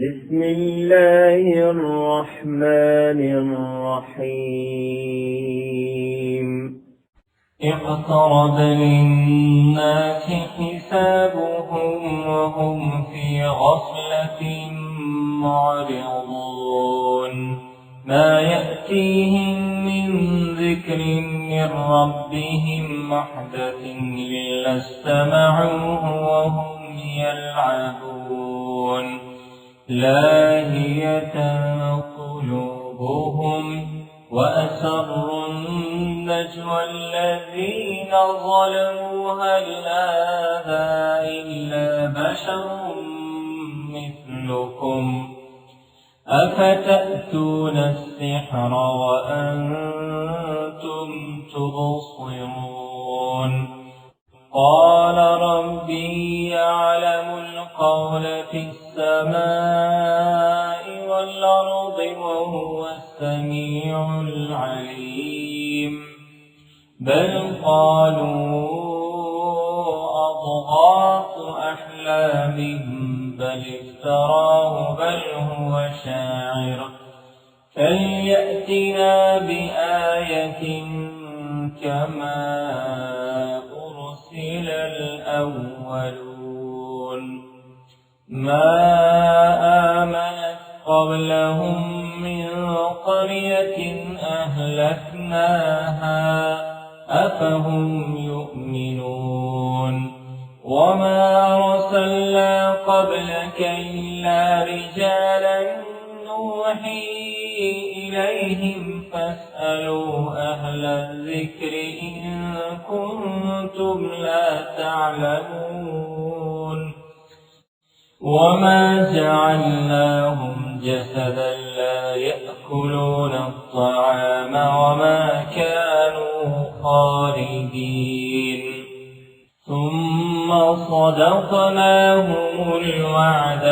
بسم الله الرحمن الرحيم اقترب للناس حسابهم وهم في غفلة معرضون ما يأتيهم من ذكر من ربهم محدث إلا استمعوه وهم يلعبون لاهية قلوبهم وأسروا النجوى الذين ظلموا هل هذا إلا بشر مثلكم أفتأتون السحر وأنتم تبصرون قال ربي يعلم القول في السماء والأرض وهو السميع العليم بل قالوا أضغاث أحلام بل افتراه بل هو شاعر فليأتنا بآية كما أرسل الأولون ما آمنت قبلهم من قرية أهلكناها أفهم يؤمنون وما أرسلنا قبلك إلا رجالا نوحي إليهم فاسألوا أهل الذكر إن كنتم لا تعلمون وما جعلناهم جسدا لا يأكلون الطعام وما كانوا خالدين ثم صدقناهم الوعد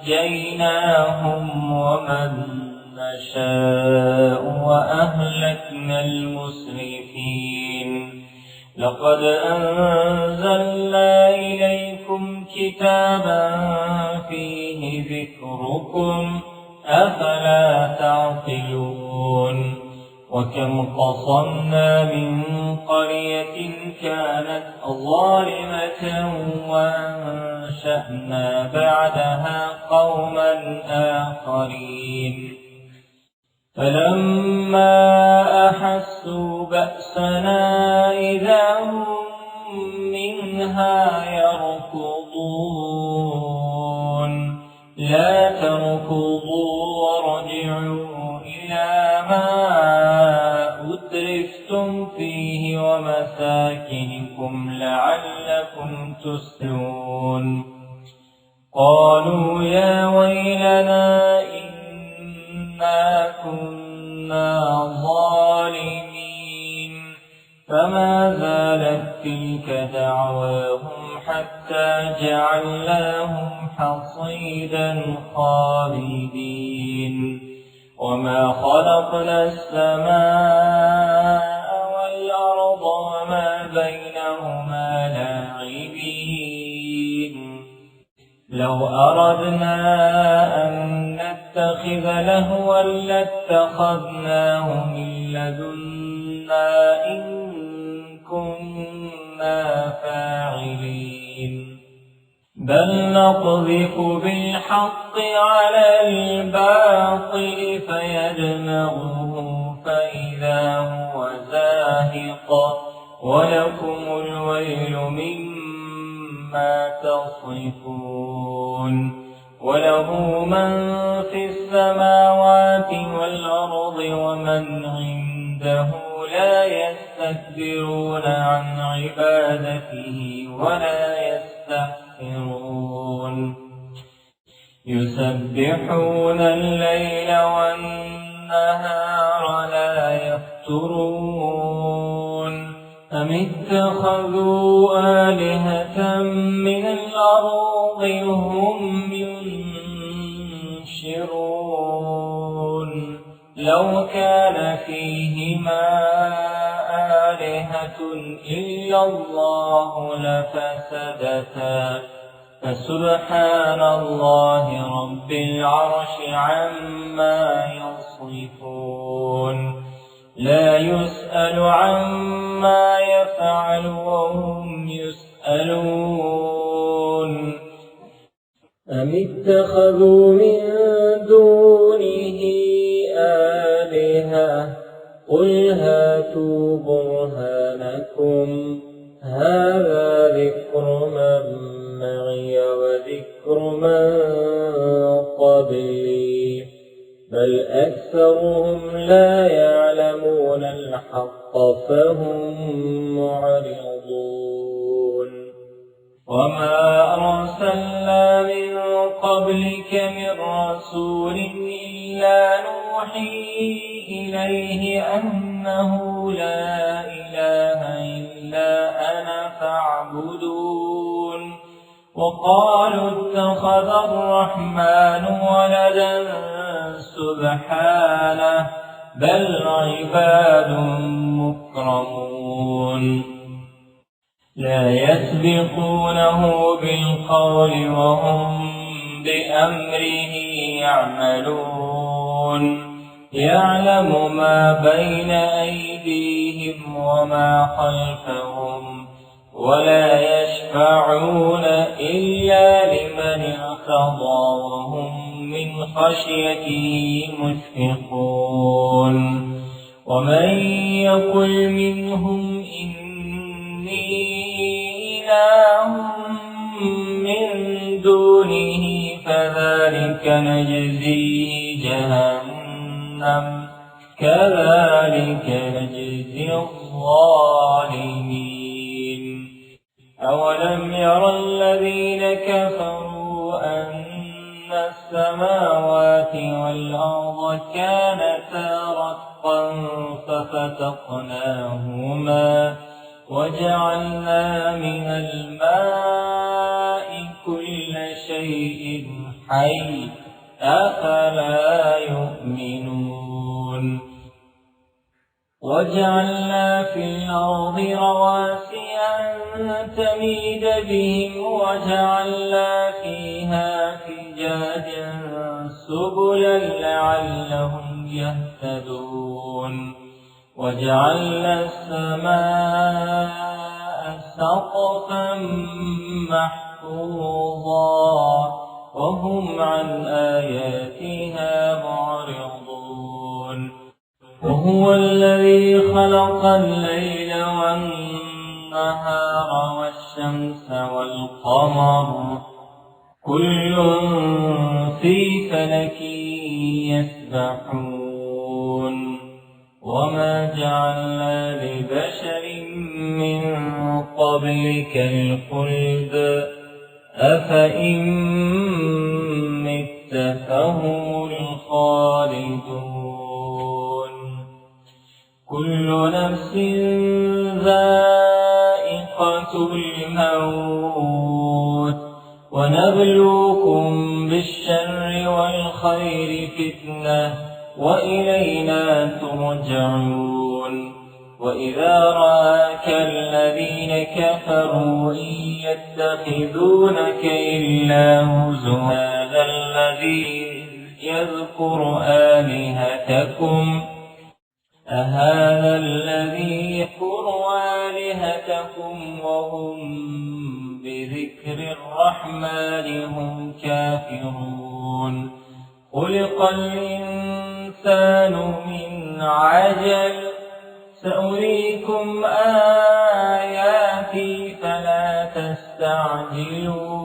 فأنجيناهم ومن نشاء وأهلكنا المسرفين لقد أنزلنا إليكم كتابا فيه ذكركم أفلا تعقلون وكم قصمنا من قرية كانت ظالمة وأنشأنا بعدها قوما آخرين فلما أحسوا بأسنا إذا هم منها يركضون لا تركضوا وارجعوا إلى ما أترفتم فيه ومساكنكم لعلكم تسلمون قالوا يا ويلنا إنا كنا ظالمين فما زالت تلك دعواهم حتى جعلناهم حصيدا خالدين وما خلقنا السماء والأرض وما بينهما لاعبين لو أردنا أن نتخذ لهوا لاتخذناه من لدنا إن كنا فاعلين بل نقذف بالحق على الباطل فيدمغه فإذا هو زاهق ولكم الويل مما تصفون وله من في السماوات والأرض ومن عنده لا يستكبرون عن عبادته ولا يستحسرون يسبحون الليل والنهار لا يفترون أم اتخذوا آلهة من الأرض هم ينشرون لو كان فيهما آلهة إلا الله لفسدتا فسبحان الله العرش عما يصفون لا يسأل عما يفعل وهم يسألون أم اتخذوا من دونه آلهة قل هاتوا برهانكم هذا ذكر من معي وذكر من قبلي بل أكثرهم لا يعلمون الحق فهم معرضون وما أرسلنا من قبلك من رسول إلا نوحي إليه أنه لا إله إلا أنا فاعبدون وقالوا اتخذ الرحمن ولدا سبحانه بل عباد مكرمون لا يسبقونه بالقول وهم بأمره يعملون يعلم ما بين أيديهم وما خلفهم ولا يشفعون إلا لمن ارتضى وهم من خشيته مشفقون ومن يقل منهم إني إله من دونه فذلك نجزيه جهنم كذلك نجزي الظالمين أولم ير الذين كفروا أن السماوات والأرض كانتا رتقا ففتقناهما وجعلنا من الماء كل شيء حي أفلا يؤمنون وجعلنا في الأرض رواسي أن تميد بهم وجعلنا فيها فجاجا سبلا لعلهم يهتدون وجعلنا السماء سقفا محفوظا وهم عن آياتها معرضون وهو الذي خلق الليل والنهار والشمس والقمر كل في فلك يسبحون وما جعلنا لبشر من قبلك الخلد أفإن مت فهم الخالدون كل نفس ذائقة الموت ونبلوكم بالشر والخير فتنة وإلينا ترجعون وإذا رآك الذين كفروا إن يتخذونك إلا هزوا هذا الذي يذكر آلهتكم وهم بذكر الرحمن هم كافرون خلق الإنسان من عجل سأريكم آياتي فلا تستعجلون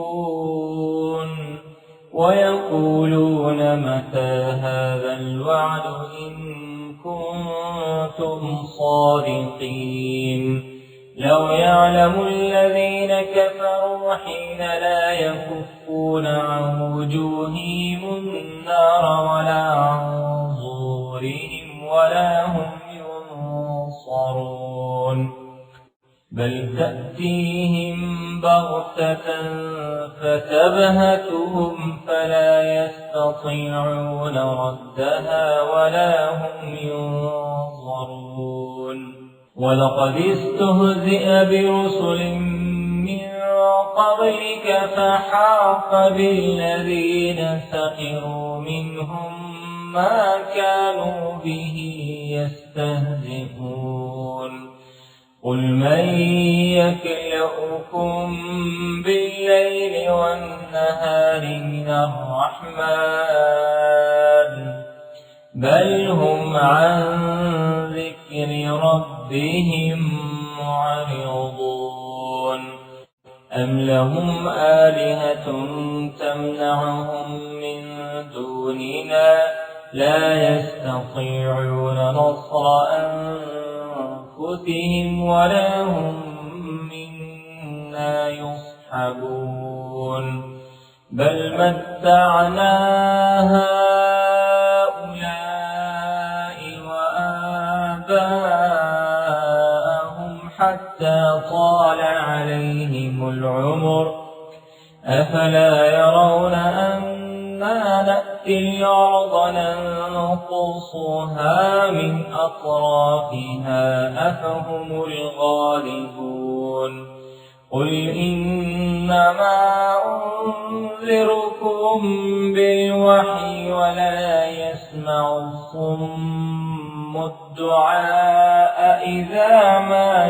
ويقولون متى هذا الوعد إن كنتم صادقين لو يعلم الذين كفروا حين لا يكفون عن وجوههم النار ولا عن ظهورهم ولا هم ينصرون بل تأتيهم بغتة فتبهتهم فلا يستطيعون ردها ولا هم ينظرون ولقد استهزئ برسل من قبلك فحاق بالذين سخروا منهم ما كانوا به يستهزئون قل من يكلؤكم بالليل والنهار من الرحمن بل هم عن ذكر ربهم معرضون أم لهم آلهة تمنعهم من دوننا لا يستطيعون نصر أنفسهم ولا هم منا يصحبون بل متعنا هؤلاء وآباءهم حتى طال عليهم العمر أفلا يرون أنا نأتي الأرض ننقصها من أطرافها أفهم الغالبون قل إنما أنذركم بالوحي ولا يسمع الصم الدعاء إذا ما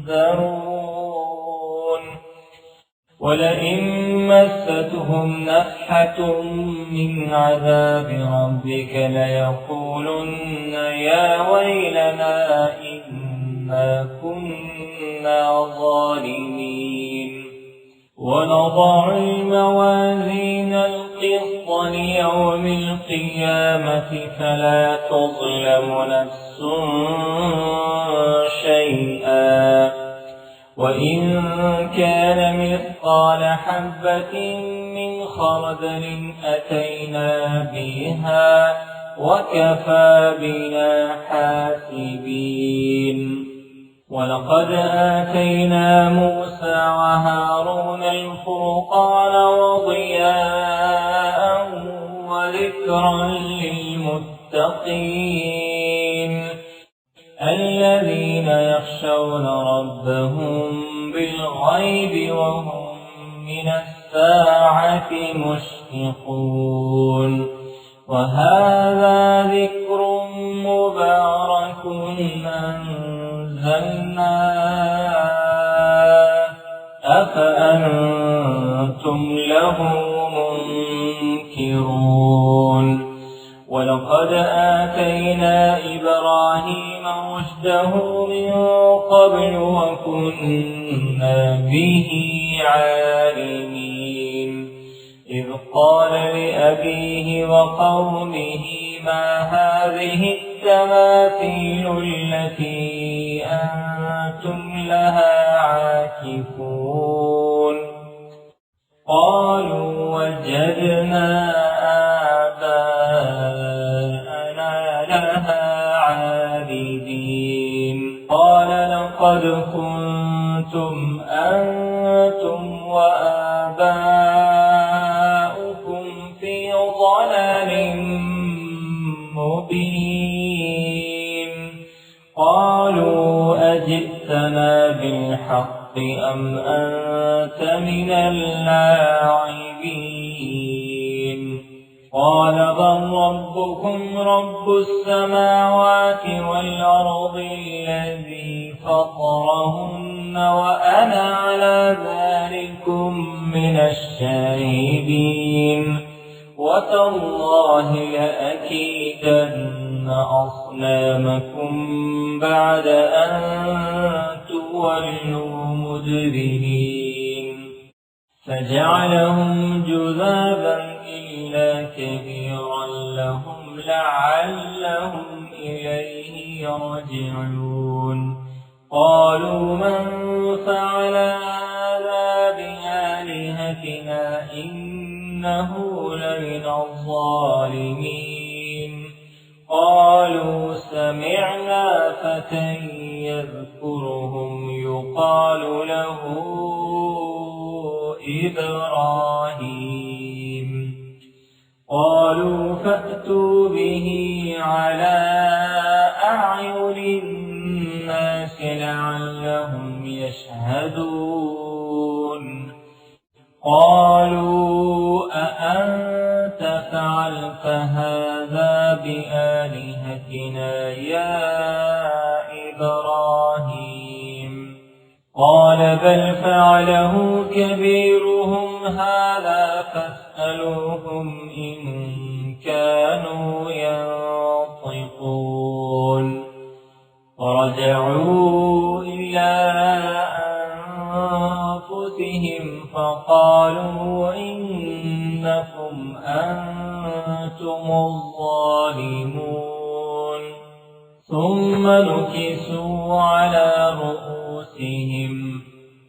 ينذرون ولئن مستهم نفحة من عذاب ربك ليقولن يا ويلنا إنا كنا ظالمين ونضع الموازين القسط ليوم القيامة فلا تظلم نفس شيئا وإن كان مثقال حبة من خردل أتينا بها وكفى بنا حاسبين ولقد آتينا موسى وهارون الفرقان وضياء وذكرا للمتقين الذين يخشون ربهم بالغيب وهم من الساعة مشفقون وهذا ذكر مبارك أنزلناه أفأنتم له منكرون ولقد آتينا إبراهيم رشده من قبل وكنا به عالمين إذ قال لأبيه وقومه ما هذه التماثيل التي أنتم لها عاكفون قالوا وجدنا آباءنا لها عابدين قال لقد كنتم أنتم وآباؤكم في ضلال مبين قالوا أجئتنا بالحق أم أنت من اللاعبين قال بل ربكم رب السماوات والأرض الذي فطرهن وأنا على ذلكم من الشاهدين وتالله لأكيدن أصنامكم بعد أن تولوا مدبرين فجعلهم جذابا إلا كبيرا لهم لعلهم إليه يرجعون قالوا من فعل هذا بآلهتنا إنه لمن الظالمين قالوا سمعنا فتى يذكرهم يقال له إبراهيم قالوا فأتوا به على أعين الناس لعلهم يشهدون قالوا أأنت فعلت هذا بآلهتنا يا إبراهيم قال بل فعله كبيرهم هذا فاسألوهم إن كانوا ينطقون فرجعوا إلى أنفسهم فقالوا إنكم أنتم الظالمون ثم نكسوا على رؤوسهم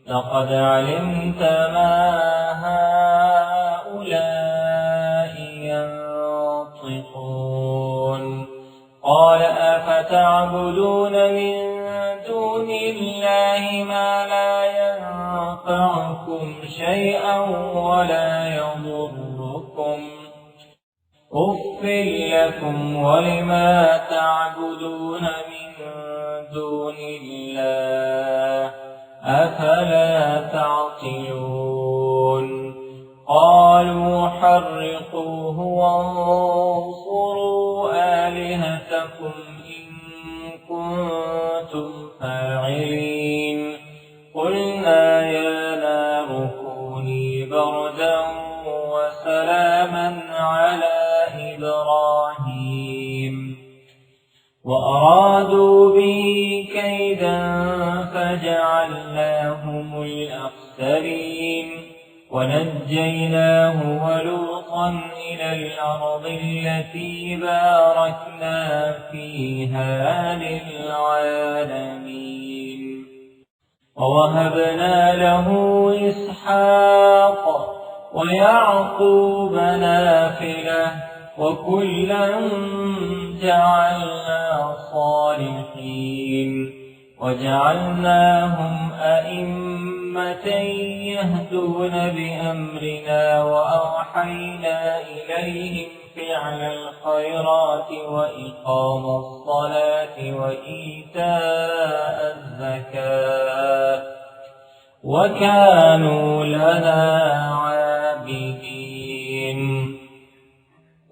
لقد علمت ما هؤلاء ينطقون قال أفتعبدون من دون الله ما لا ينفعكم شيئا ولا يضركم أف لكم ولما تعبدون من دون الله أفلا تعقلون قالوا حرقوه وانصروا آلهتكم إن كنتم فاعلين قلنا يا نار كوني بردا وسلاما على إبراهيم وأرادوا به كيدا فجعلناهم الأخسرين ونجيناه ولوطا إلى الأرض التي باركنا فيها للعالمين ووهبنا له إسحاق ويعقوب نافلة وكلا جعلنا صالحين وجعلناهم أئمة يهدون بأمرنا وأوحينا إليهم فعل الخيرات وإقام الصلاة وإيتاء الزكاة وكانوا لنا عابدين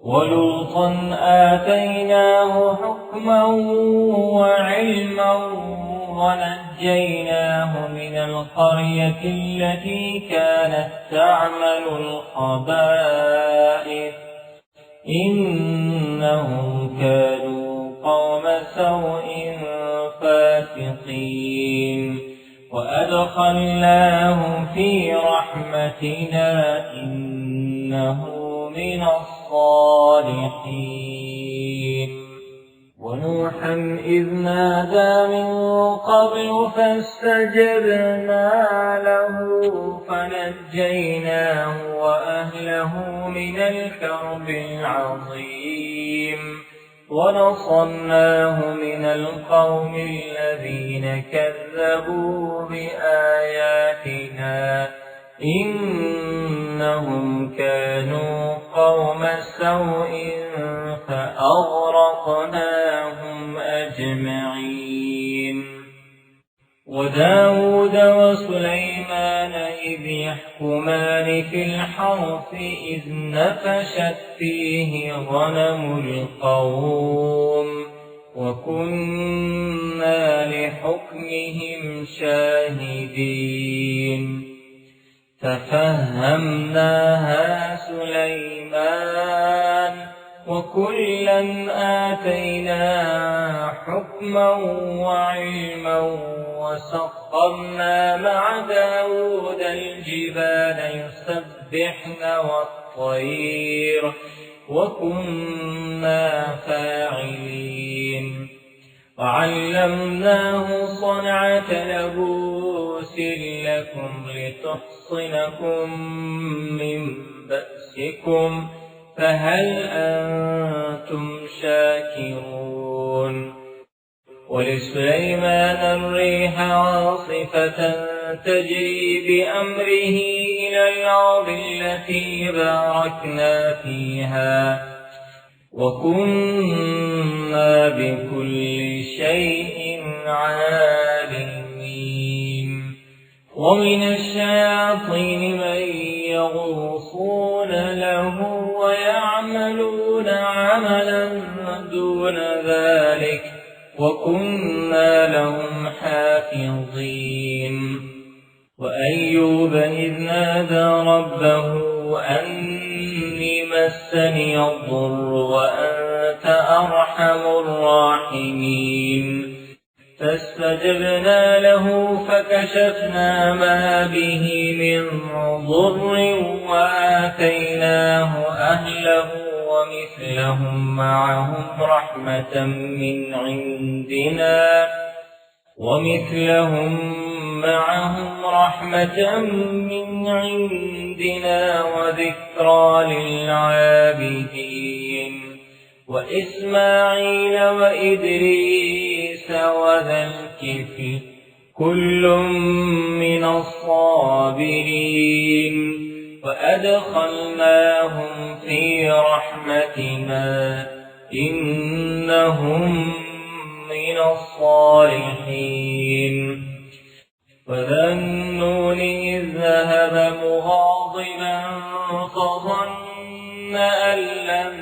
ولوطا آتيناه حكما وعلما ونجيناه من القرية التي كانت تعمل الخبائث إنهم كانوا قوم سوء فاسقين وأدخلناه في رحمتنا إنه من الصالحين ونوحا إذ نادى من قبل فاستجبنا له فنجيناه وأهله من الكرب العظيم ونصرناه من القوم الذين كذبوا بآياتنا إنهم كانوا قوم سوء فأغرقناهم أجمعين وداود وسليمان إذ يحكمان في الحرث إذ نفشت فيه غنم القوم وكنا لحكمهم شاهدين ففهمناها سليمان وكلا آتينا حكما وعلما وسخرنا مع داود الجبال يسبحن والطير وكنا فاعلين وعلمناه صنعة لبوس لكم لتحصنكم من بأسكم فهل أنتم شاكرون ولسليمان الريح عاصفة تجري بأمره إلى الأرض التي باركنا فيها وكنا بكل شيء عالمين ومن الشياطين من يغوصون له ويعملون عملا دون ذلك وكنا لهم حافظين. وأيوب إذ نادى ربه أني مسني الضر وأنت أرحم الراحمين فاستجبنا له فكشفنا ما به من ضر وآتيناه أهله ومثلهم معهم رحمة من عندنا وذكرى للعابدين. وإسماعيل وإدريس وذا الكفل كل من الصابرين وأدخلناهم في رحمتنا إنهم من الصالحين. وذا النون إذ ذهب مغاضبا فظن أن لن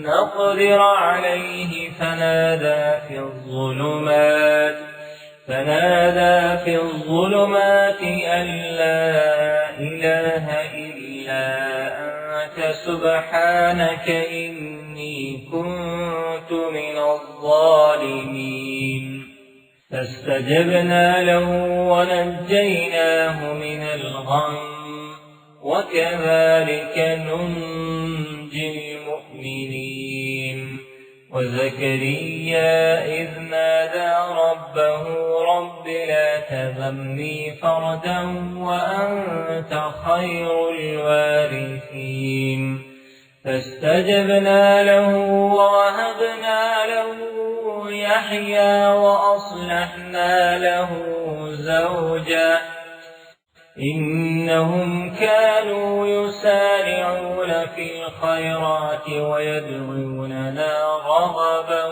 نقدر عليه فنادى في الظلمات أن لا إله إلا أنت سبحانك إني كنت من الظالمين. فاستجبنا له ونجيناه من الغم وكذلك ننجي المؤمنين. وزكريا إذ نادى ربه رب لا تذرني فردا وأنت خير الوارثين فاستجبنا له ووهبنا له يحيى وأصلحنا له زوجا إنهم كانوا يسارعون في الخيرات ويدعوننا رغبا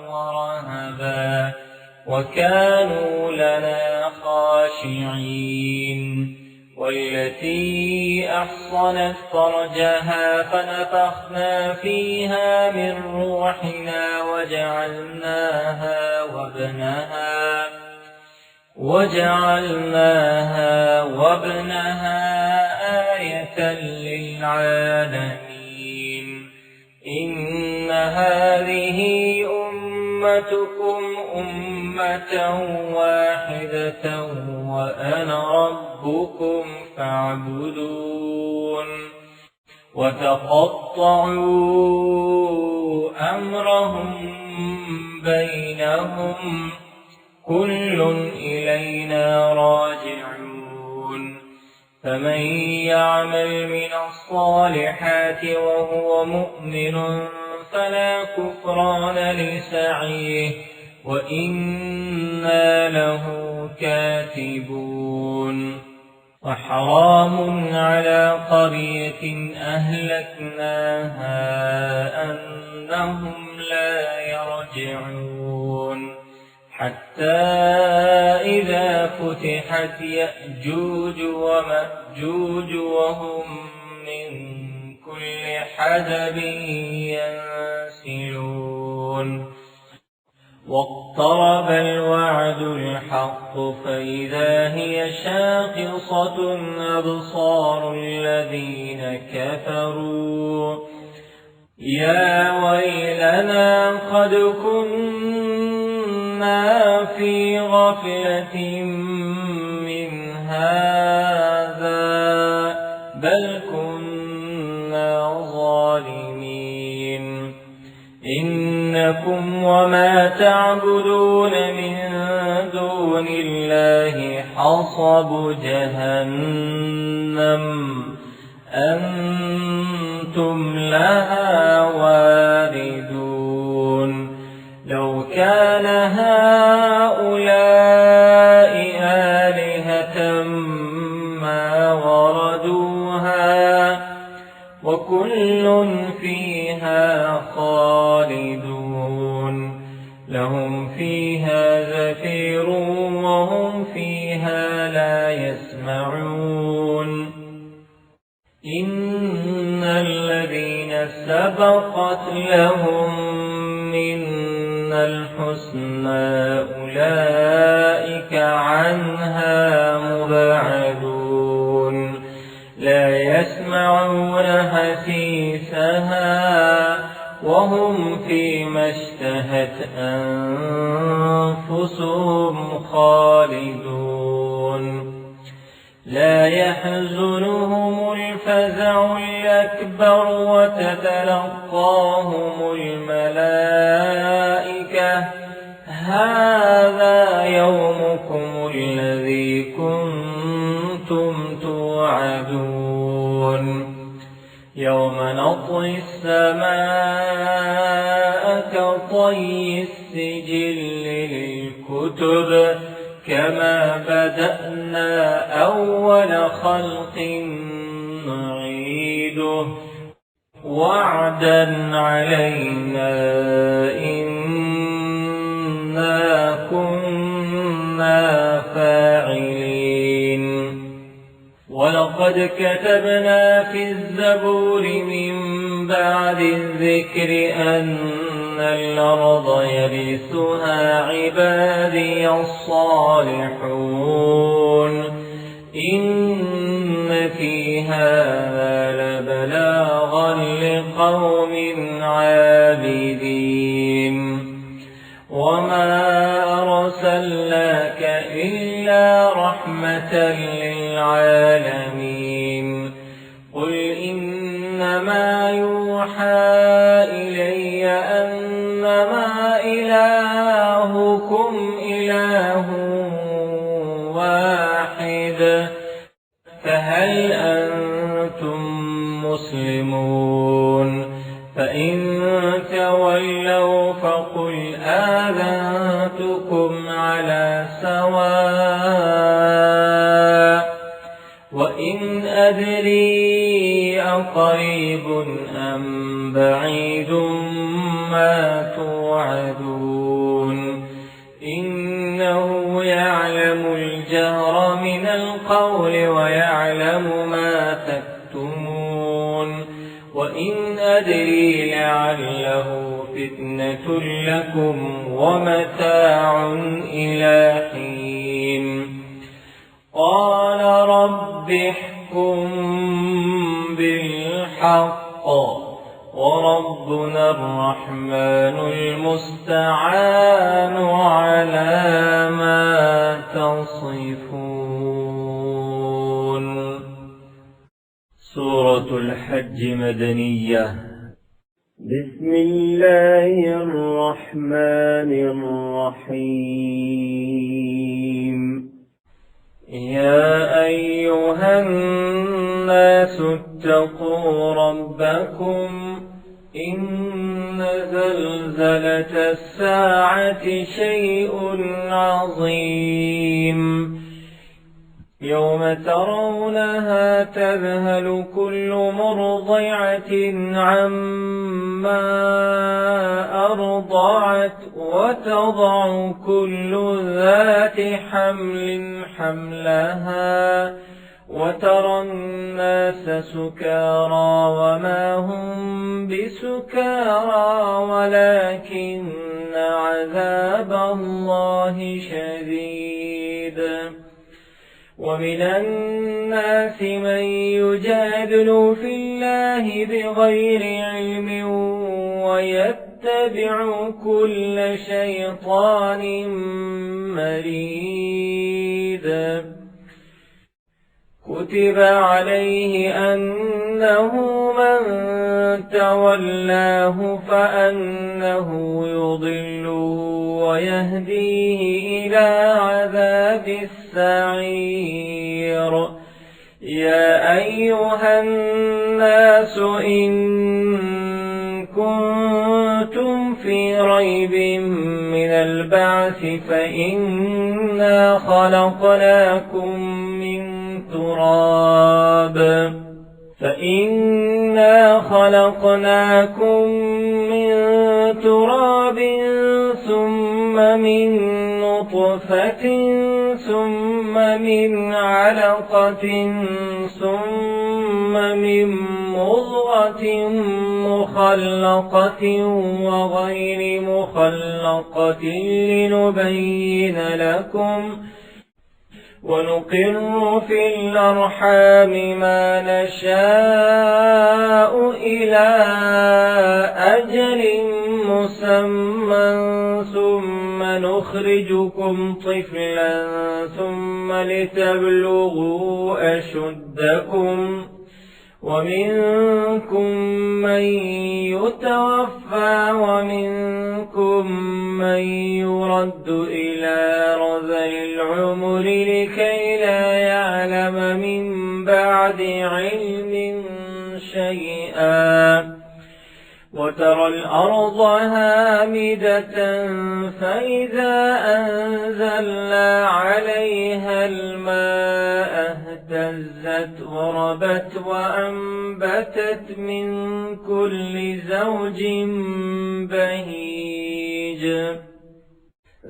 ورهبا وكانوا لنا خاشعين. والتي أحصنت فرجها فنفخنا فيها من روحنا وجعلناها وابنها آية للعالمين. إن هذه أمتكم أمة واحدة وأنا ربكم فاعبدون. وتقطعوا أمرهم بينهم كل إلينا راجعون. فمن يعمل من الصالحات وهو مؤمن فلا كفران لسعيه وإنا له كاتبون. وحرام على قرية أهلكناها أنهم لا يرجعون حتى إذا فتحت يأجوج ومأجوج وهم من كل حدب ينسلون. واقترب الوعد الحق فإذا هي شاخصة أبصار الذين كفروا يا ويلنا قد كنا في غفلة من هذا بل كنا ظالمين. إنكم وما تعبدون من دون الله حصب جهنم أنتم لها واردون. لو كان هؤلاء آلهة ما وردوها وكل فيها خالدون. لهم فيها زفير وهم فيها لا يسمعون. سبقت لهم منا الحسنى أولئك عنها مبعدون لا يسمعون حسيسها وهم فيما اشتهت أنفسهم خالدون لا يحزنهم الفزع الأكبر وتتلقاهم الملائكة هذا يومكم الذي كنتم توعدون يوم نطوي السماء كطي السجل للكتب كما بدأنا أول خلق نعيده وعدا علينا إنا كنا فاعلين ولقد كتبنا في الزبور من بعد الذكر أن الأرض يرثها عبادي الصالحون إن في هذا لبلاغا لقوم عابدين وما أرسلناك إلا رحمة للعالمين قل إنما يوحى إلي أنما إلهكم إله واحد فهل أنتم مسلمون فإن تولوا فقل آذنتكم على سواء وإن أدري أقريب أم بعيد ما توعدون إنه يعلم الجهر من القول ويعلم ما تكتمون وإن أدري لعله فتنة لكم ومتاع إلى حين قال رب احكم بالحق وربنا الرحمن المستعان على ما تصفون. سورة الحج مدنية. بسم الله الرحمن الرحيم. يا أيها الناس اتقوا ربكم إن زلزلة الساعة شيء عظيم يوم ترونها تذهل كل مرضعة عما أرضعت وتضع كل ذات حمل حملها وترى الناس سكارى وما هم بسكارى ولكن عذاب الله شديد ومن الناس من يجادل في الله بغير علم ويتبع كل شيطان مريد كتب عليه أنه من تولاه فأنه يضله ويهديه إلى عذاب السعير. يا أيها الناس إن كنتم في ريب من البعث فإنا خلقناكم من تراب ثم من نطفة نطفة ثم من علقة ثم من مضغة مخلقة وغير مخلقة لنبين لكم ونقر في الأرحام ما نشاء إلى أجل مسمى ثم نخرجكم طفلا ثم لتبلغوا أشدكم ومنكم من يتوفى ومنكم من يرد إلى رذل العمر لكي لا يعلم من بعد علم شيئا وترى الأرض هامدة فإذا أنزلنا عليها الماء اهتزت وربت وأنبتت من كل زوج بهيج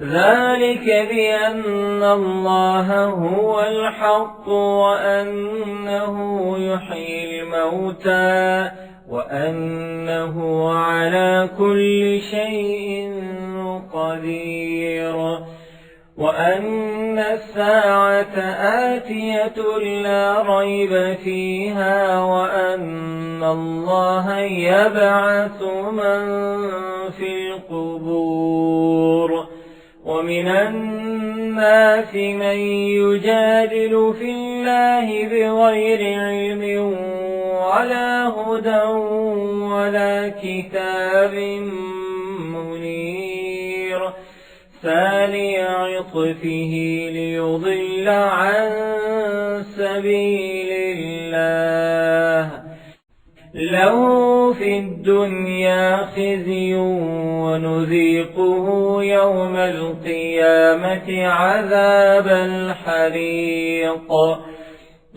ذلك بأن الله هو الحق وأنه يحيي الموتى وأنه على كل شيء قدير وأن الساعة آتية لا ريب فيها وأن الله يبعث من في القبور ومن الناس من يجادل في الله بغير علم ولا هدى ولا كتاب منير ثاني عطفه ليضل عن سبيل الله له في الدنيا خزي ونذيقه يوم القيامة عذاب الحريق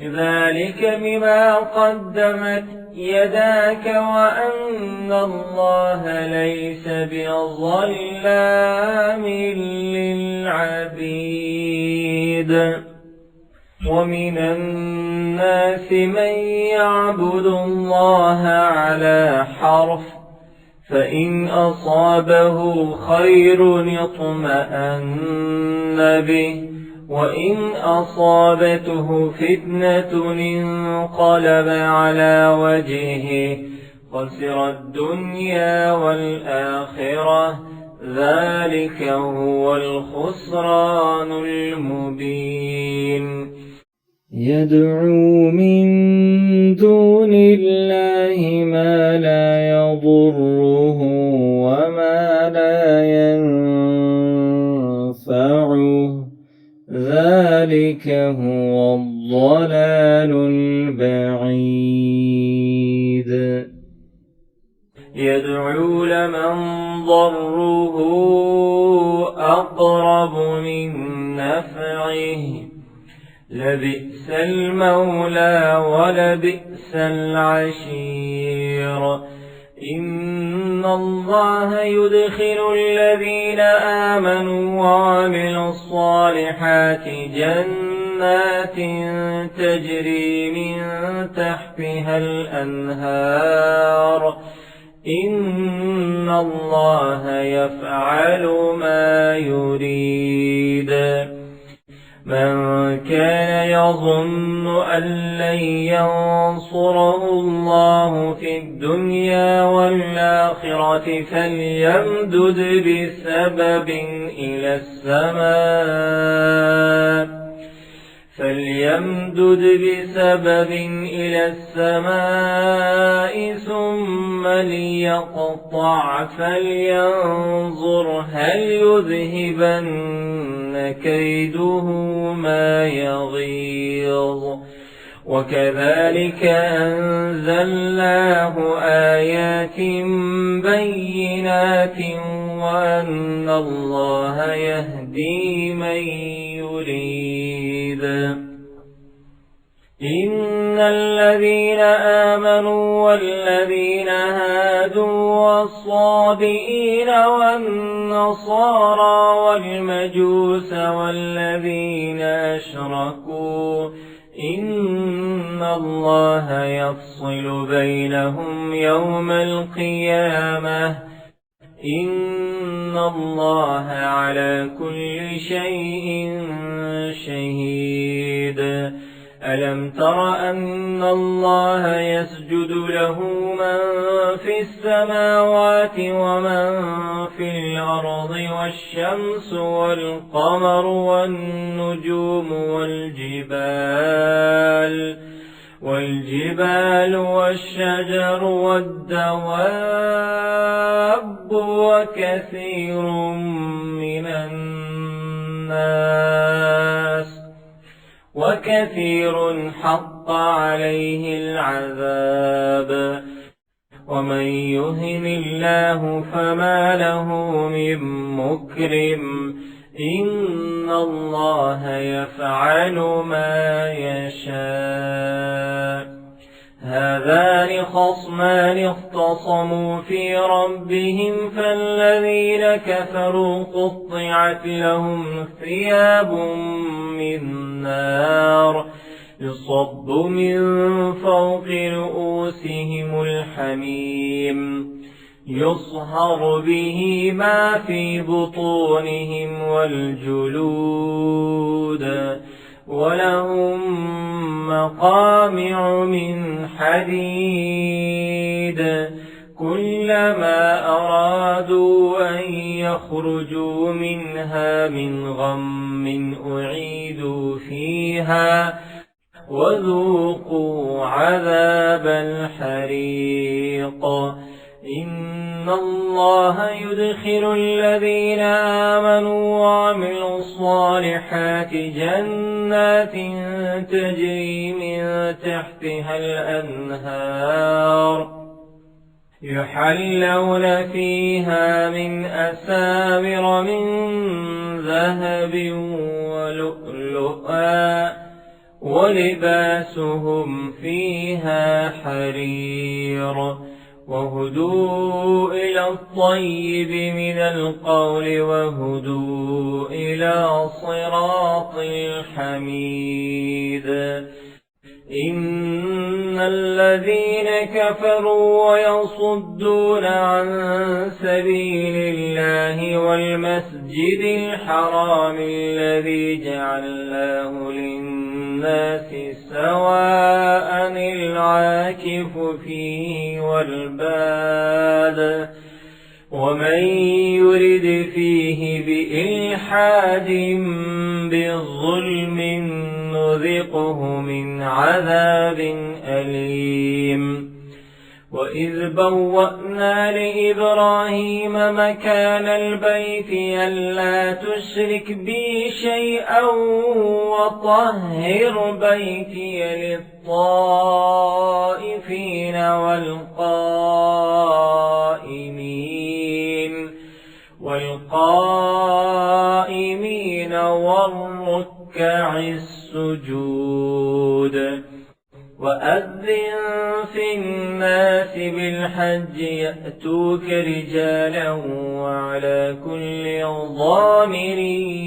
ذلك بما قدمت يداك وأن الله ليس بظلام للعبيد ومن الناس من يعبد الله على حرف فإن أصابه خير اطمأن به وإن أصابته فتنة انقلب على وجهه خسر الدنيا والآخرة ذلك هو الخسران المبين يدعو من دون الله ما لا يضره وما لا ينفعه ذلك هو الضلال البعيد يدعو لمن ضره أقرب من نفعه لبئس المولى ولبئس العشير إن الله يدخل الذين آمنوا وعملوا الصالحات جنات تجري من تحتها الأنهار إن الله يفعل ما يريد من كان يظن أن لن ينصره الله في الدنيا والآخرة فليمدد بسبب إلى السماء ثم ليقطع فلينظر هل يذهبن كيده ما يغيظ وكذلك أنزلناه آيات بينات وأن الله يهدي من يريد إن الذين آمنوا والذين هادوا هادوا والصابئين والنصارى والمجوس والذين أشركوا إن الله يفصل بينهم يوم القيامة إن الله على كل شيء شهيد ألم تر أن الله يسجد له من في السماوات ومن في الأرض والشمس والقمر والنجوم والجبال والشجر والدواب وكثير من الناس وكثير حق عليه العذاب ومن يهن الله فما له من مكرم إن الله يفعل ما يشاء هذان خصمان اختصموا في ربهم فالذين كفروا قطعت لهم ثياب من نار يصب من فوق رؤوسهم الحميم يصهر به ما في بطونهم والجلود ولهم مقامع من حديد كلما أرادوا أن يخرجوا منها من غم أعيدوا فيها وذوقوا عذاب الحريق إن الله يدخل الذين آمنوا وعملوا الصالحات جنات تجري من تحتها الأنهار يحلون فيها من أساور من ذهب ولؤلؤا ولباسهم فيها حرير وهدوا إلى الطيب من القول وهدوا إلى صراط الحميد إن الذين كفروا ويصدون عن سبيل الله والمسجد الحرام الذي جعلناه للناس سواء العاكف فيه والباد ومن يرد فيه بإلحاد بظلم نذقه من عذاب أليم وإذ بوأنا لإبراهيم مكان البيت ألا تشرك بي شيئا وطهر بيتي للطائفين والقائمين والركع السجود وأذن في الناس بالحج يأتوك رجالا وعلى كل ضامر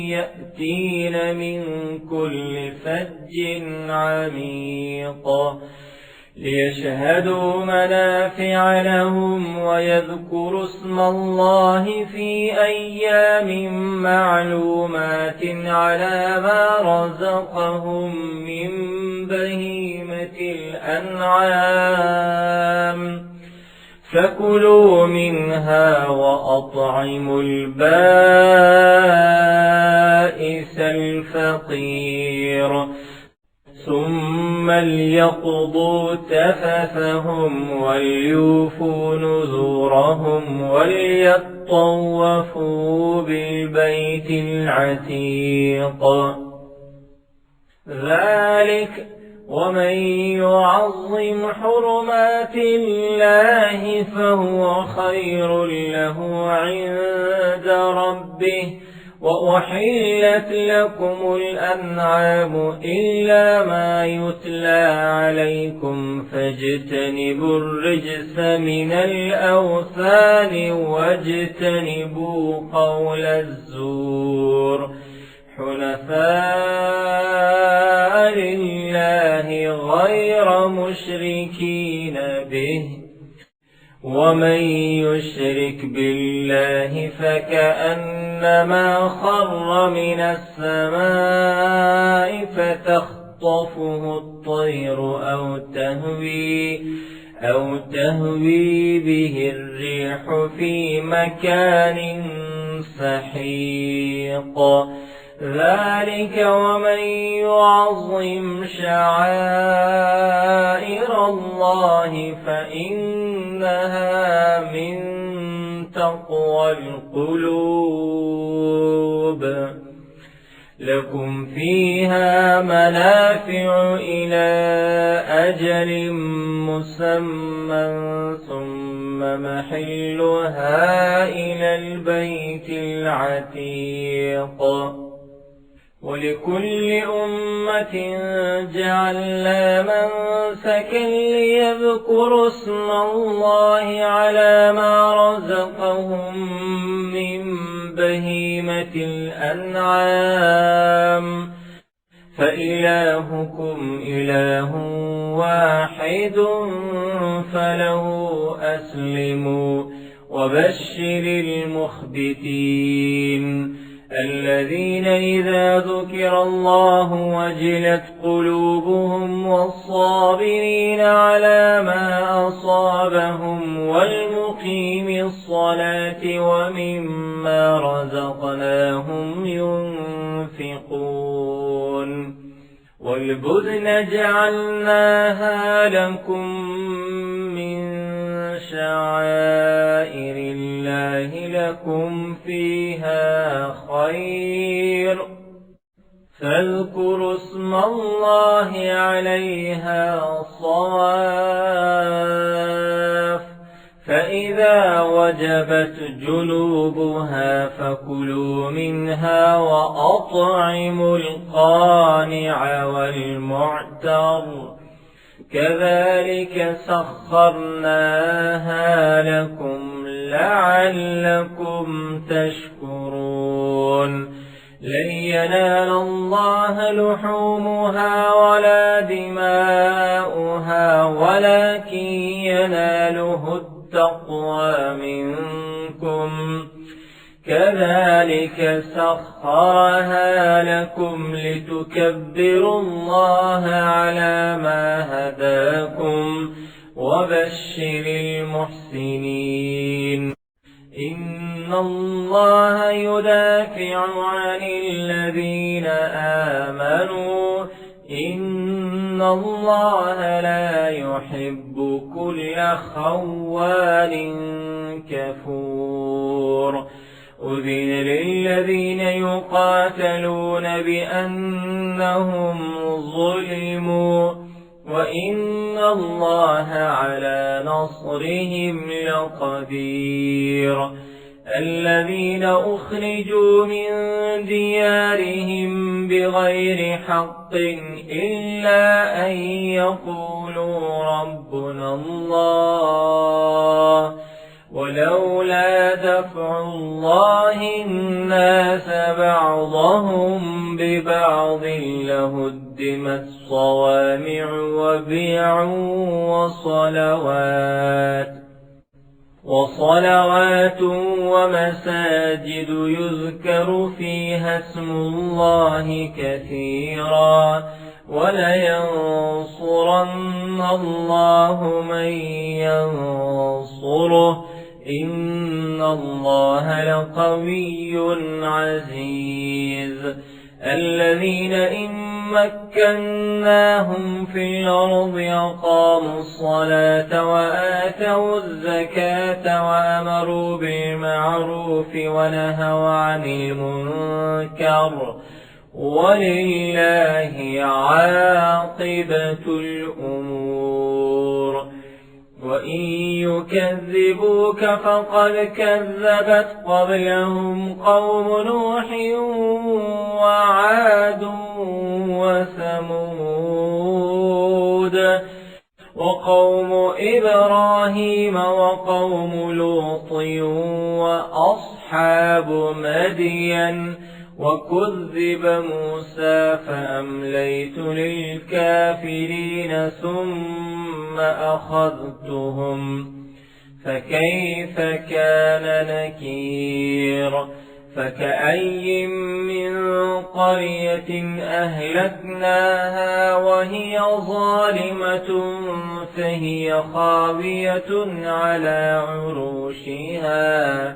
يأتين من كل فج عميق ليشهدوا منافع لهم ويذكروا اسم الله في أيام معلومات على ما رزقهم من بهيمة الأنعام فكلوا منها وأطعموا البائس الفقير ثم ليقضوا تفثهم وليوفوا نذورهم وليطوفوا بالبيت العتيق ذلك ومن يعظم حرمات الله فهو خير له عند ربه وأحلت لكم الأنعام إلا ما يتلى عليكم فاجتنبوا الرجس من الأوثان واجتنبوا قول الزور حنفاء لله غير مشركين به ومن يشرك بالله فكأنما خر من السماء فتخطفه الطير أو تهوي به الريح في مكان سحيق ذلك ومن يعظم شعائر الله فإنها من تقوى القلوب لكم فيها منافع إلى أجل مسمى ثم محلها إلى البيت العتيق ولكل أمة جعلنا منسكا ليذكروا اسم الله على ما رزقهم من بهيمة الأنعام فإلهكم إله واحد فله أسلموا وبشر المخبتين الذين إذا ذكر الله وجلت قلوبهم والصابرين على ما أصابهم والمقيم الصلاة ومما رزقناهم ينفقون والبدن جعلناها لكم من شعائر الله لكم فيها خير فاذكروا اسم الله عليها صواف فإذا وجبت جنوبها فكلوا منها وأطعموا القانع والمعتر كذلك سخرناها لكم لعلكم تشكرون لن ينال الله لحومها ولا دماؤها ولكن يناله التقوى منكم كذلك سخرها لكم لتكبروا الله على ما هداكم وبشر المحسنين إن الله يدافع عن الذين آمنوا إن الله لا يحب كل خوان كفور أذن للذين يقاتلون بأنهم ظلموا وإن الله على نصرهم لقدير الذين أخرجوا من ديارهم بغير حق إلا أن يقولوا ربنا الله ولولا دفع الله الناس بعضهم ببعض لهدمت صوامع وبيع وصلوات ومساجد يذكر فيها اسم الله كثيرا ولينصرن الله من ينصره إن الله لقوي عزيز الذين إن مكناهم في الأرض أقاموا الصلاة وآتوا الزكاة وأمروا بالمعروف ونهوا عن المنكر ولله عاقبة الأمور وإن يكذبوك فقد كذبت قبلهم قوم نوح وعاد وثمود وقوم إبراهيم وقوم لوط وأصحاب مدين وكذب موسى فأمليت للكافرين ثم أخذتهم فكيف كان نكير فكأي من قرية أهلكناها وهي ظالمة فهي خاوية على عروشها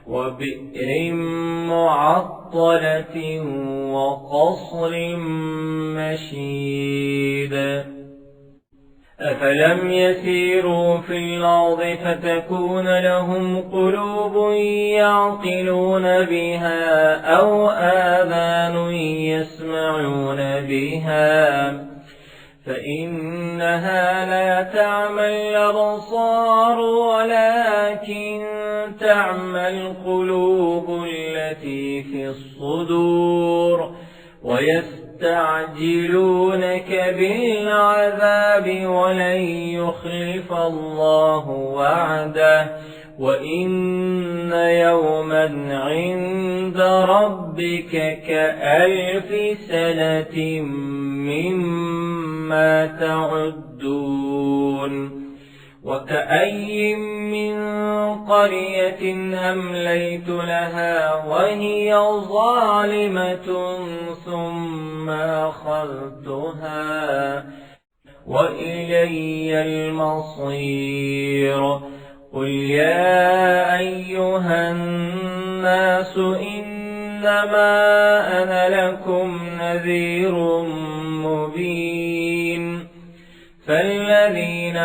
وبئر معطلة وقصر مشيد أفلم يسيروا في الأرض فتكون لهم قلوب يعقلون بها أو آذان يسمعون بها فإنها لا تعمى الأبصار ولكن تعمى القلوب التي في الصدور ويستعجلونك بالعذاب ولن يخلف الله وعده وإن يوما عند ربك كألف سنة مما تعدون وكأي من قرية أمليت لها وهي ظالمة ثم أخذتها وإلي المصير قل يا أيها الناس إنما أنا لكم نذير مبين فالذين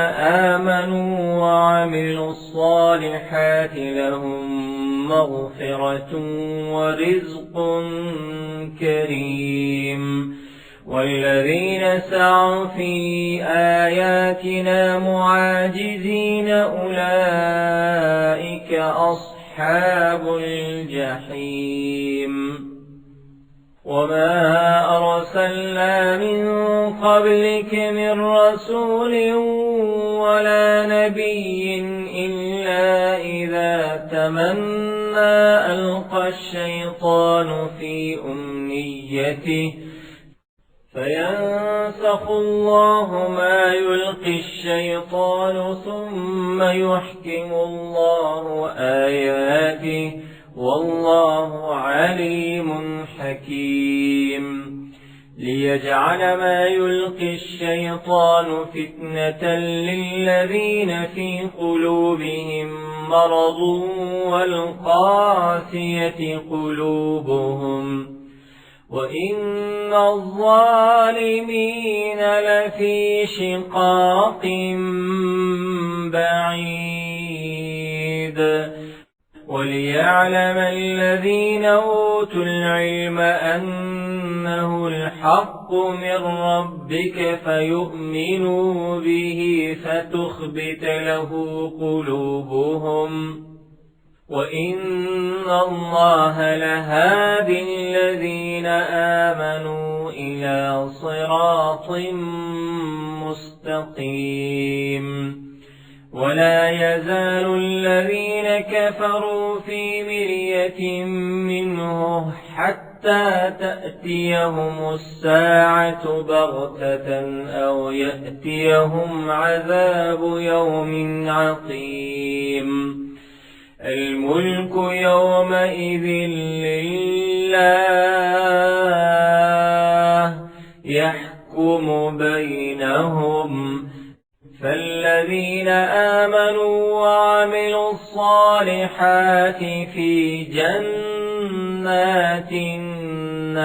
آمنوا وعملوا الصالحات لهم مغفرة ورزق كريم والذين سعوا في آياتنا معاجزين أولئك أصحاب الجحيم وما أرسلنا من قبلك من رسول ولا نبي إلا إذا تمنى ألقى الشيطان في أمنيته فينسخ الله ما يلقي الشيطان ثم يحكم الله آياته والله عليم حكيم ليجعل ما يلقي الشيطان فتنة للذين في قلوبهم مرض والقاسية قلوبهم وإن الظالمين لفي شقاق بعيد وليعلم الذين أوتوا العلم أنه الحق من ربك فيؤمنوا به فتخبت له قلوبهم وإن الله لهادي الذين آمنوا إلى صراط مستقيم ولا يزال الذين كفروا في مرية منه حتى تأتيهم الساعة بغتة أو يأتيهم عذاب يوم عقيم الملك يومئذ لله يحكم بينهم فالذين آمنوا وعملوا الصالحات في جنات النعيم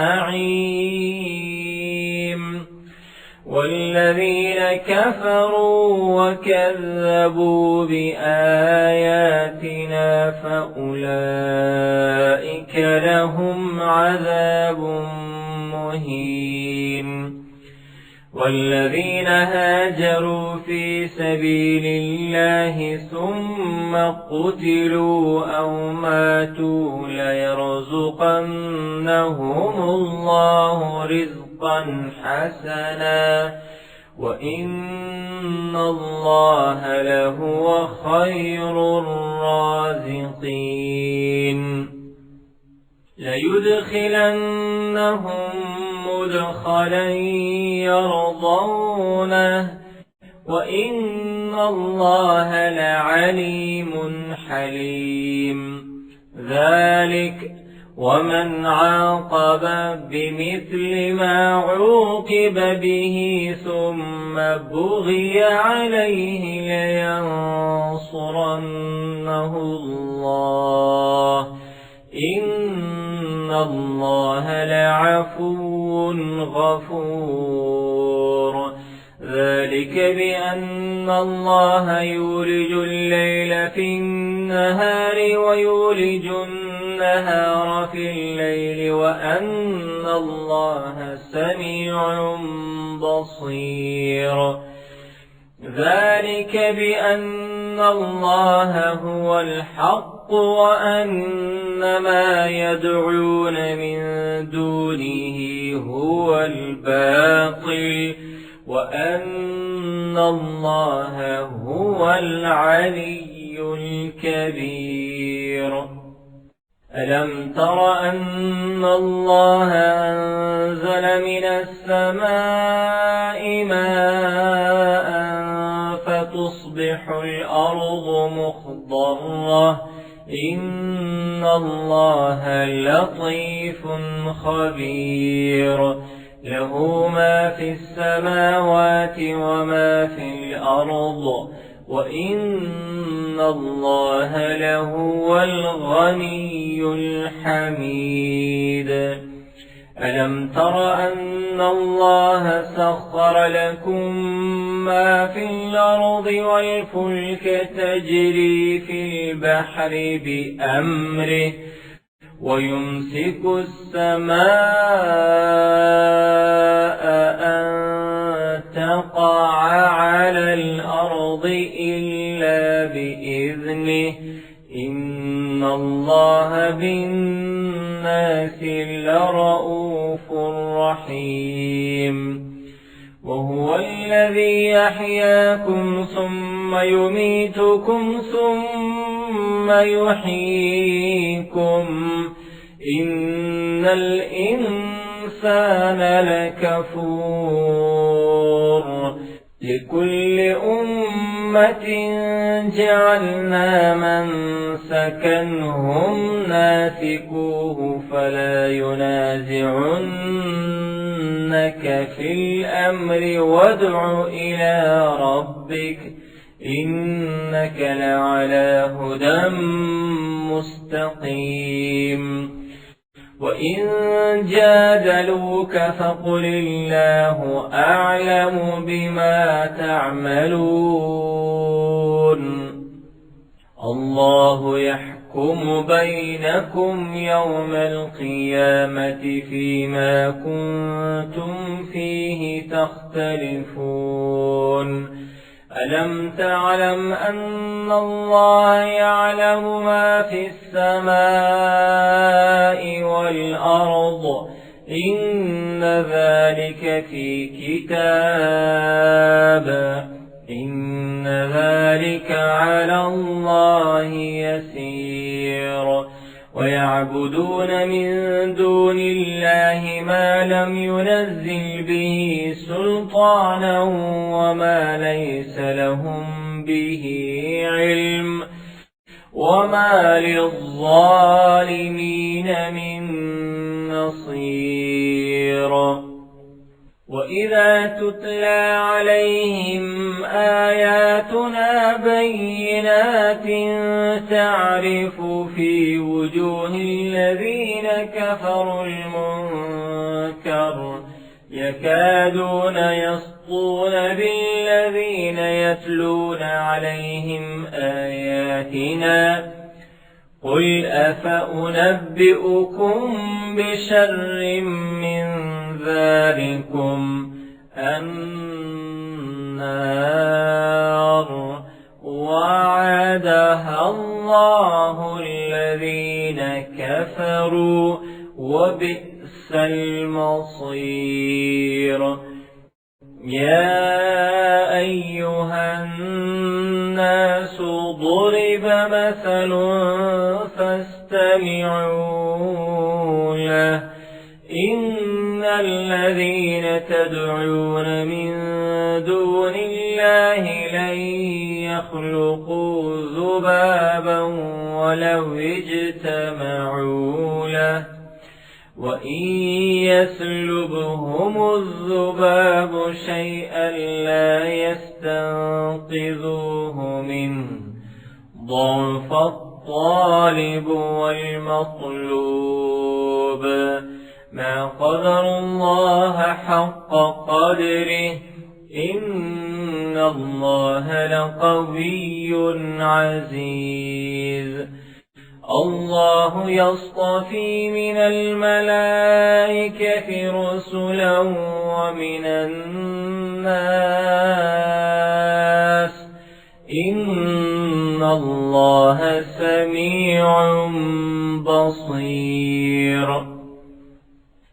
والذين كفروا وكذبوا بآياتنا فأولئك لهم عذاب مهين والذين هاجروا في سبيل الله ثم قتلوا أو ماتوا ليرزقنهم الله رزقا حسنا وإن الله لهو خير الرازقين ليدخلنهم مدخلا يرضونه وإن الله لعليم حليم ذلك ومن عاقب بمثل ما عوقب به ثم بغي عليه لينصرنه الله إن الله لعفو غفور ذلك بأن الله يولج الليل في النهار ويولج النهار في الليل وأن الله سميع بصير ذلك بأن الله هو الحق وأن ما يدعون من دونه هو الباطل وأن الله هو العلي الكبير ألم تر أن الله أنزل من السماء ماء فتصبح الأرض مخضرة إن الله لطيف خبير له ما في السماوات وما في الأرض وإن الله لهو الغني الحميد ألم تر أن الله سخر لكم ما في الأرض والفلك تجري في البحر بأمره ويمسك السماء أن تقع على الأرض إلا بإذنه إن الله بالناس لرؤوف رحيم وهو الذي يحياكم ثم يميتكم ثم يحييكم إن الإنسان لكفور لكل أمة جعلنا منسكا هم ناسكوه فلا ينازعنك في الأمر وادع إلى ربك إنك لعلى هدى مستقيم وإن جادلوك فقل الله أعلم بما تعملون الله يحكم بينكم يوم القيامة فيما كنتم فيه تختلفون ألم تعلم أن الله يعلم ما في السماء والأرض إن ذلك في كتاب إن ذلك على الله يسير ويعبدون من دون الله ما لم ينزل به سلطانا وما ليس لهم به علم وما للظالمين من نصير وإذا تتلى عليهم آياتنا بينات تعرف في وجوه الذين كفروا المنكر يكادون يسطون بالذين يتلون عليهم آياتنا قل أفأنبئكم بشر من ذلكم النار وعدها الله الذين كفروا وبئس المصير يا أيها الناس ضرب مثل فاستمعوا له إن الذين تدعون من دون الله لن يخلقوا ذبابا ولو اجتمعوا له وإن يسلبهم الذباب شيئا لا يستنقذوه منه ضعف الطالب والمطلوب ما قدر الله حق قدره إن الله لقوي عزيز الله يصطفي من الملائكة رسلا ومن الناس إن الله سميع بصير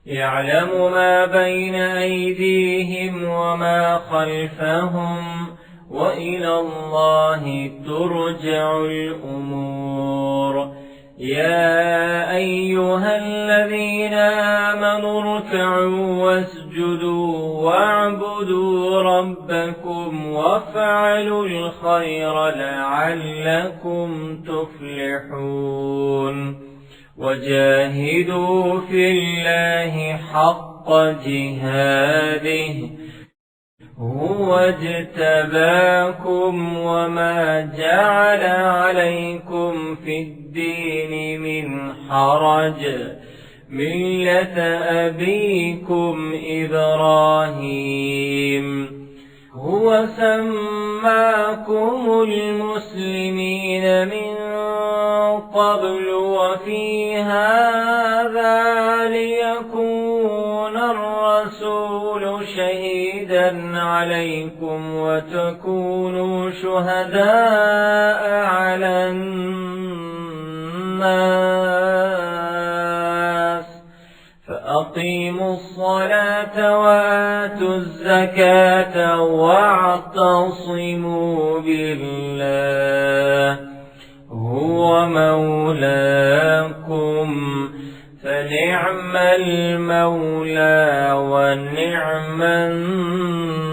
يعلم ما بين أيديهم وما خلفهم وإلى الله ترجع الأمور يا أيها الذين آمنوا اركعوا واسجدوا واعبدوا ربكم وافعلوا الخير لعلكم تفلحون وجاهدوا في الله حق جهاده هو اجتباكم وما جعل عليكم في الدين من حرج ملة أبيكم إبراهيم هو سماكم المسلمين من قبل وفي هذا ليكون الرسول شهيدا عليكم وتكونوا شهداء على الناس فأقيموا الصلاة وآتوا الزكاة واعتصموا بالله هو مولاكم فنعم المولى ونعم النصير